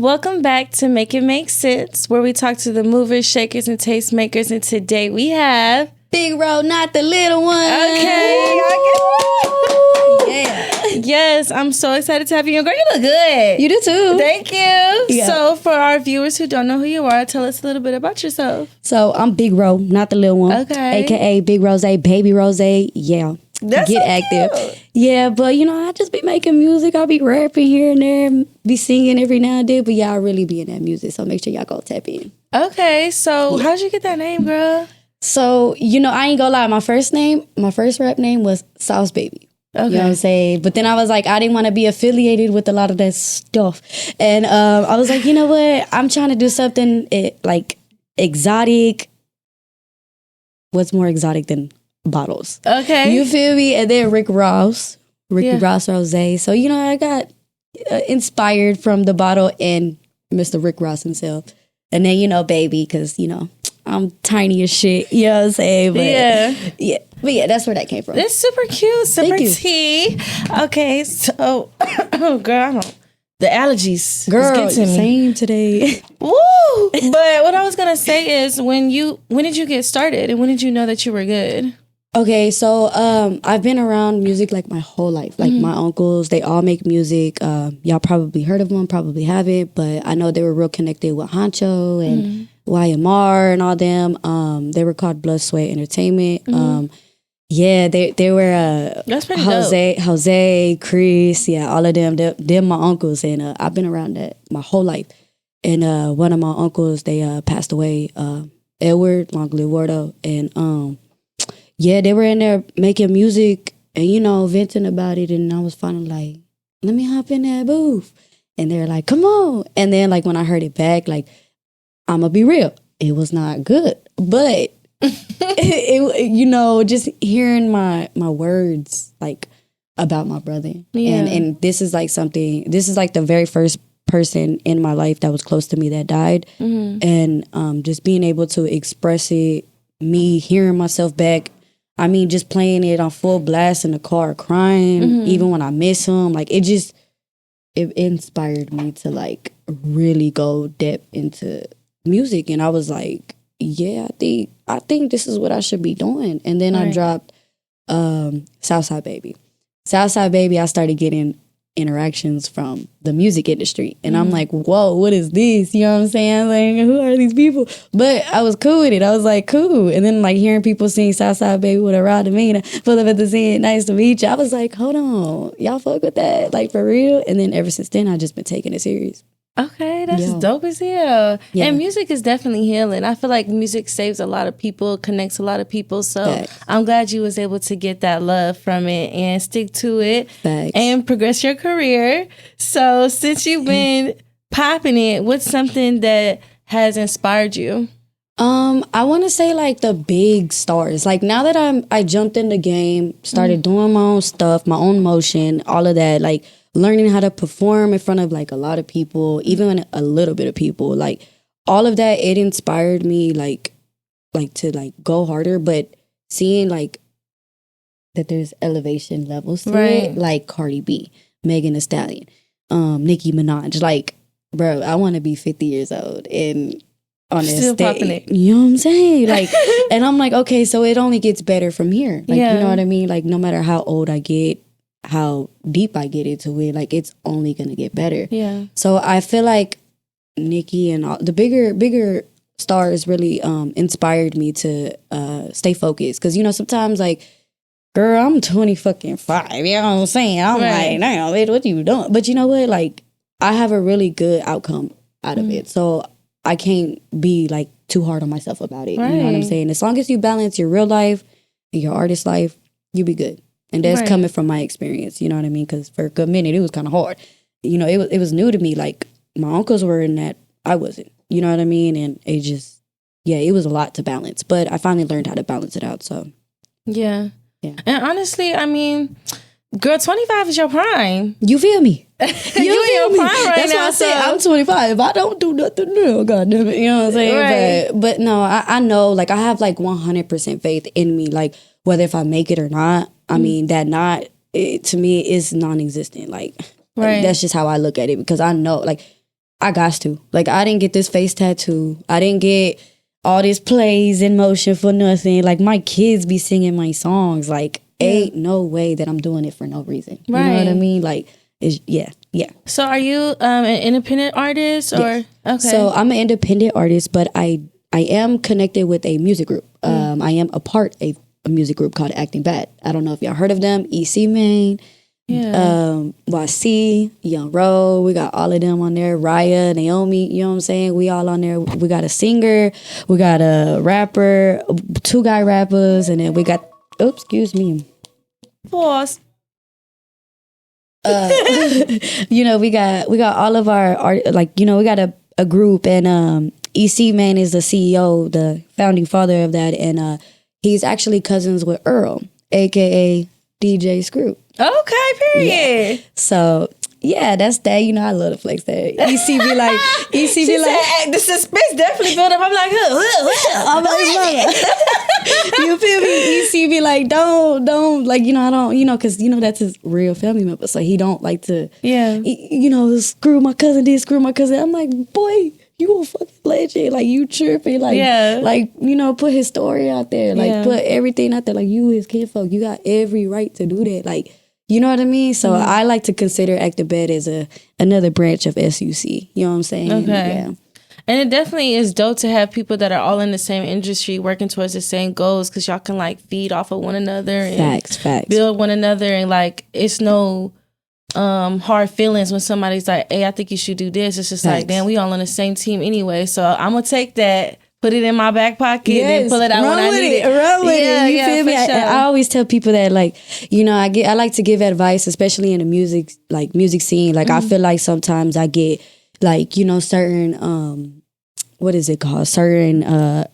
Welcome back to Make It Make Sense, where we talk to the movers, shakers, and tastemakers. And today we have Big Ro, not the little one. Okay. Yeah. Yes, I'm so excited to have you. Girl, you look good. You do too. Thank you. Yeah. So, for our viewers who don't know who you are, tell us a little bit about yourself. So I'm Big Ro, not the little one. Okay. AKA Big Rose, Baby Rose. Yeah. That's Get so active. cute. Yeah, but I just be making music. I'll be rapping here and there, be singing every now and then. But yeah, I really be in that music. So make sure y'all go tap in. Okay, so how'd you get that name, girl? So, I ain't gonna lie. My first rap name was Sauce Baby. Okay. You know what I'm saying? But then I was like, I didn't want to be affiliated with a lot of that stuff. And I was like, you know what? I'm trying to do something like exotic. What's more exotic than bottles? Okay. You feel me? And then Ricky Ross Rose. So, I got inspired from the bottle and Mr. Rick Ross himself. And then, baby, because, I'm tiny as shit. You know what I'm saying? But, yeah. But yeah, that's where that came from. It's super cute, super Thank you. tea. Okay, so, girl, the allergies Girl, is getting to me. same today. Woo! But what I was gonna say is, when did you get started, and when did you know that you were good? Okay, so I've been around music like my whole life. Like my uncles, they all make music. Y'all probably heard of them, probably haven't, but I know they were real connected with Honcho and YMR and all them. They were called Blood Sweat Entertainment. Yeah, they were That's pretty dope. Jose, Chris, all of them. They're my uncles, and I've been around that my whole life. And one of my uncles, they passed away. Edward, long live Wardo, and yeah, they were in there making music and, venting about it. And I was finally like, let me hop in that booth. And they're like, come on. And then, like, when I heard it back, like, I'm going to be real. It was not good. But, just hearing my words, like, about my brother. Yeah. And this is like the very first person in my life that was close to me that died. And just being able to express it, me hearing myself back. I mean, just playing it on full blast in the car, crying, even when I miss him. Like, it inspired me to, like, really go depth into music. And I was like, yeah, I think this is what I should be doing. And then I dropped Southside Baby. Southside Baby, I started getting interactions from the music industry. And I'm like, whoa, what is this? You know what I'm saying? Like, who are these people? But I was cool with it. I was like, cool. And then, like, hearing people sing Southside Baby with a raw demeanor, pull up at the scene, nice to meet you. I was like, hold on, y'all fuck with that? Like, for real? And then ever since then, I just been taking it serious. Okay, that's Yeah. dope as hell. Yeah. And music is definitely healing. I feel like music saves a lot of people, connects a lot of people. So Facts. I'm glad you was able to get that love from it and stick to it Facts. and progress your career. So since you've been popping it, what's something that has inspired you? I want to say, like, the big stars. Like, now that I jumped in the game, started doing my own stuff, my own motion, all of that, like, learning how to perform in front of, like, a lot of people, even a little bit of people, like, all of that, it inspired me, like to, like, go harder. But seeing, like, that there's elevation levels to it, like Cardi B, Megan Thee Stallion, Nicki Minaj, like, bro, I want to be 50 years old and on this Still stage. popping it. You know what I'm saying? Like, and I'm like, okay, so it only gets better from here. Like, Yeah. you know what I mean? Like, no matter how old I get, how deep I get into it, like, it's only gonna get better. Yeah. So I feel like Nicki and all the bigger stars really inspired me to stay focused. Because, sometimes, like, girl, I'm 20 fucking 5. You know what I'm saying? I'm Right. like, damn, bitch, what you doing? But you know what? Like, I have a really good outcome out of it. So I can't be, like, too hard on myself about it. You know what I'm Right. saying? As long as you balance your real life and your artist life, you be good. And that's Right. coming from my experience. You know what I mean? Because for a good minute, it was kind of hard. It was new to me. Like, my uncles were in that. I wasn't. You know what I mean? And it just, it was a lot to balance. But I finally learned how to balance it out. So, Yeah. Yeah. And honestly, I mean, girl, 25 is your prime. you feel me? You in your prime right That's now. why I said so- I'm 25. If I don't do nothing new, God damn it. You know what I'm saying? Right. But no, I know, like, I have, like, 100% faith in me. Like, whether if I make it or not, I mean, it, to me, is non-existent. Like, Right. that's just how I look at it. Because I know, like, I got to. Like, I didn't get this face tattoo. I didn't get all these plays in motion for nothing. Like, my kids be singing my songs. Like, ain't no way that I'm doing it for no reason. You know what I mean? Like, it's, yeah. So are you an independent artist or? Yes. Okay. So I'm an independent artist, but I am connected with a music group. I am a part of a music group called Acting Bad. I don't know if y'all heard of them. EC Main, YC, Young Ro. We got all of them on there. Raya, Naomi, you know what I'm saying? We all on there. We got a singer, we got a rapper, 2 guy rappers, and then we got, oops, excuse me. Pause. You know, we got all of our art, like, you know, we got a group, and EC Man is the CEO, the founding father of that, and he's actually cousins with Earl, aka DJ Screw. Okay, period. Yeah. So yeah, that's that. You know, I love to flex that. EC be like, She said, the suspense definitely built up. I'm like, I'm like, you feel me? EC be like, don't, like, you know, I don't, you know, because, you know, that's his real family member. So he don't like to, you know, screw my cousin did, screw my cousin. I'm like, boy, you a fucking legend. Like, you tripping. Like, like, you know, put his story out there. Like, put everything out there. Like, you his kinfolk. You got every right to do that. Like, you know what I mean? So I like to consider Acting Bad as another branch of SUC. You know what I'm saying? Okay. Yeah. And it definitely is dope to have people that are all in the same industry working towards the same goals, because y'all can like feed off of one another and Facts. build one another, and like it's no hard feelings when somebody's like, hey, I think you should do this. It's just like, damn, we all on the same team anyway. So I'm gonna take that, put it in my back pocket, and pull it out when I need it. Run with it. You feel me? Sure. I always tell people that, like, you know, I like to give advice, especially in the music scene. Like, I feel like sometimes I get, like, you know, certain what is it called? Certain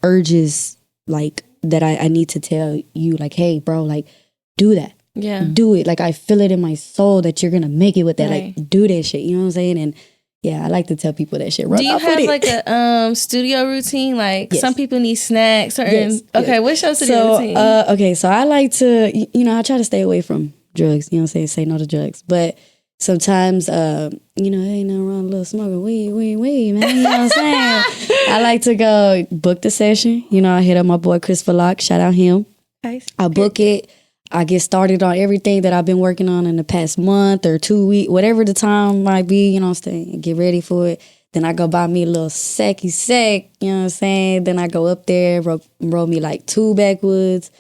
urges, like, that I need to tell you, like, hey, bro, like, do that. Yeah. Do it. Like, I feel it in my soul that you're gonna make it with that. Right. Like, do that shit. You know what I'm saying? And yeah, I like to tell people that shit. Do you have like a studio routine? Like, some people need snacks. Okay, what's your studio routine? Okay, so I like to, you know, I try to stay away from drugs. You know what I'm saying? Say no to drugs. But sometimes, you know, there ain't nothing wrong with a little smoking weed, man. You know what I'm saying? I like to go book the session. You know, I hit up my boy Christopher Locke. Shout out him. Nice. I book it. I get started on everything that I've been working on in the past month or 2 weeks, whatever the time might be, you know what I'm saying? Get ready for it. Then I go buy me a little sacky sack, you know what I'm saying? Then I go up there, roll me like 2 backwoods.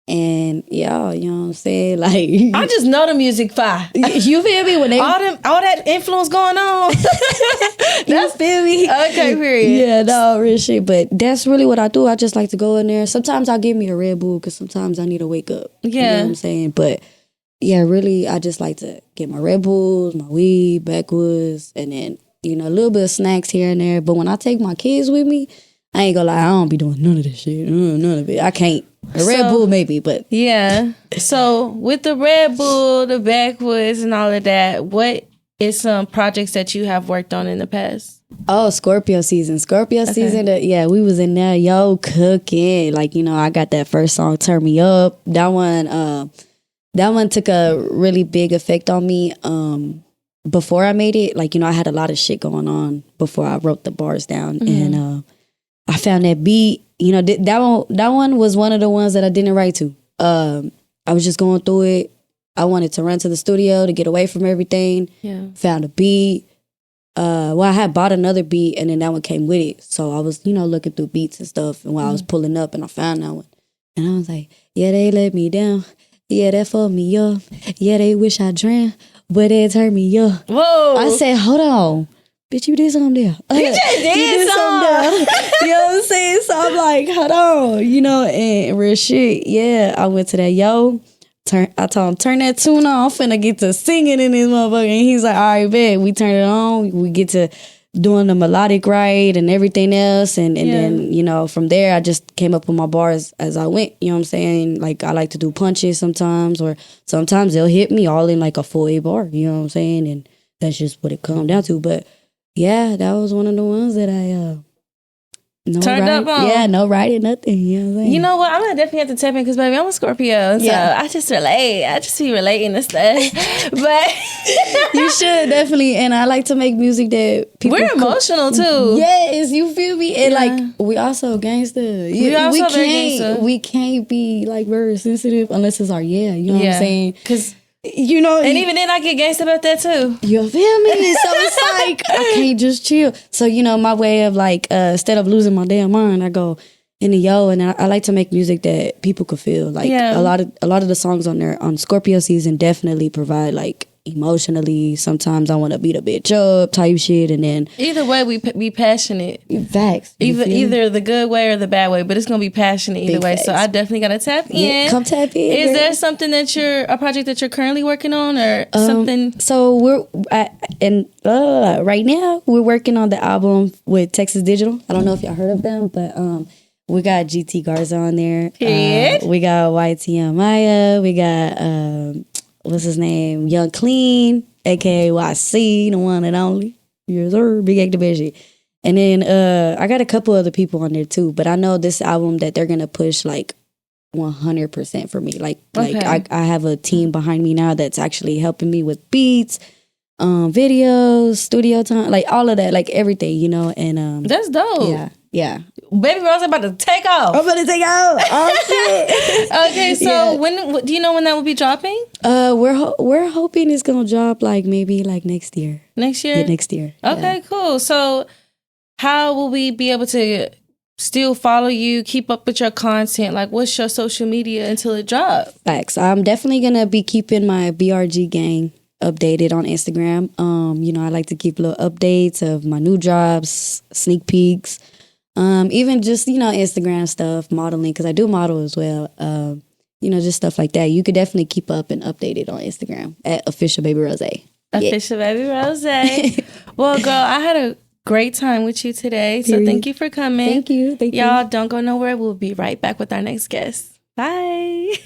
And yeah, you know what I'm saying? Like, I just know the music fire. You feel me? When they all that influence going on. You feel me? Okay, period. Yeah, no, real shit. But that's really what I do. I just like to go in there. Sometimes I'll give me a Red Bull because sometimes I need to wake up. Yeah. You know what I'm saying? But yeah, really, I just like to get my Red Bulls, my weed, backwoods, and then, you know, a little bit of snacks here and there. But when I take my kids with me, I ain't gonna lie, I don't be doing none of this shit. None of it. I can't. The Red Bull maybe, but yeah. So with the Red Bull, the backwoods, and all of that, what is some projects that you have worked on in the past? Oh, Scorpio season. Season. Yeah, we was in there, cooking. Like, you know, I got that first song, "Turn Me Up." That one took a really big effect on me. Before I made it, like, you know, I had a lot of shit going on before I wrote the bars down, and I found that beat. You know, that one was one of the ones that I didn't write to. I was just going through it. I wanted to run to the studio to get away from everything. Yeah. Found a beat. Well, I had bought another beat, and then that one came with it. So I was, you know, looking through beats and stuff, and while I was pulling up, and I found that one. And I was like, yeah, they let me down. Yeah, that fucked me up. Yeah, they wish I drowned, but they turned me up. Whoa. I said, hold on. Bitch, you did something there. You just did something. You know what I'm saying? So I'm like, hold on. You know, and real shit, yeah, I went to that, I told him, turn that tune off and I get to singing in this motherfucker. And he's like, all right, bet. We turn it on. We get to doing the melodic right and everything else. And then, you know, from there, I just came up with my bars as I went. You know what I'm saying? Like, I like to do punches sometimes, or sometimes they'll hit me all in like a full 8 bar. You know what I'm saying? And that's just what it comes down to. But yeah, that was one of the ones that turned up on. Yeah, no writing, nothing. You know what I'm saying? You know what? I'm gonna definitely have to tap in because, baby, I'm a Scorpio. So I just relate. I just be relating to stuff. But you should definitely. And I like to make music that people. We're emotional too. Yes, you feel me? And like, we also gangster. We also very gangster. We can't be like very sensitive unless it's our You know what I'm saying? Because. You know, and even then I get gangsta about that too. You feel me? So it's like I can't just chill. So you know, my way of like instead of losing my damn mind, I go in the and I like to make music that people could feel. Like a lot of the songs on there on Scorpio season definitely provide like emotionally. Sometimes I want to beat a bitch up type shit, and then either way we be passionate. Facts. Either the good way or the bad way, but it's gonna be passionate either way. Facts. So I definitely gotta tap in. Yeah, come tap in. Is there something that a project that you're currently working on, or something? So we're right now we're working on the album with Texas Digital. I don't know if y'all heard of them, but we got GT Garza on there. We got YTM Maya. We got what's his name? Young Clean, aka YC, the one and only. Yes, sir. Big Activation. And then I got a couple other people on there too. But I know this album that they're gonna push like 100% for me. Like I have a team behind me now that's actually helping me with beats, videos, studio time, like all of that, like everything, you know. And that's dope. Yeah. Baby Rose about to take off. I'm about to take off. Oh shit. Okay, so when do you know when that will be dropping? We're hoping it's gonna drop like maybe like next year. Next year? Yeah, next year. Okay, cool. So how will we be able to still follow you, keep up with your content? Like, what's your social media until it drops? Facts. I'm definitely gonna be keeping my BRG gang updated on Instagram. You know, I like to keep little updates of my new drops, sneak peeks. Even just, you know, Instagram stuff, modeling, because I do model as well. You know, just stuff like that. You could definitely keep up and update it on Instagram at Official Baby Rose. Official Baby Rose. Well, girl, I had a great time with you today. So thank you for coming. Thank you. Y'all don't go nowhere. We'll be right back with our next guest. Bye.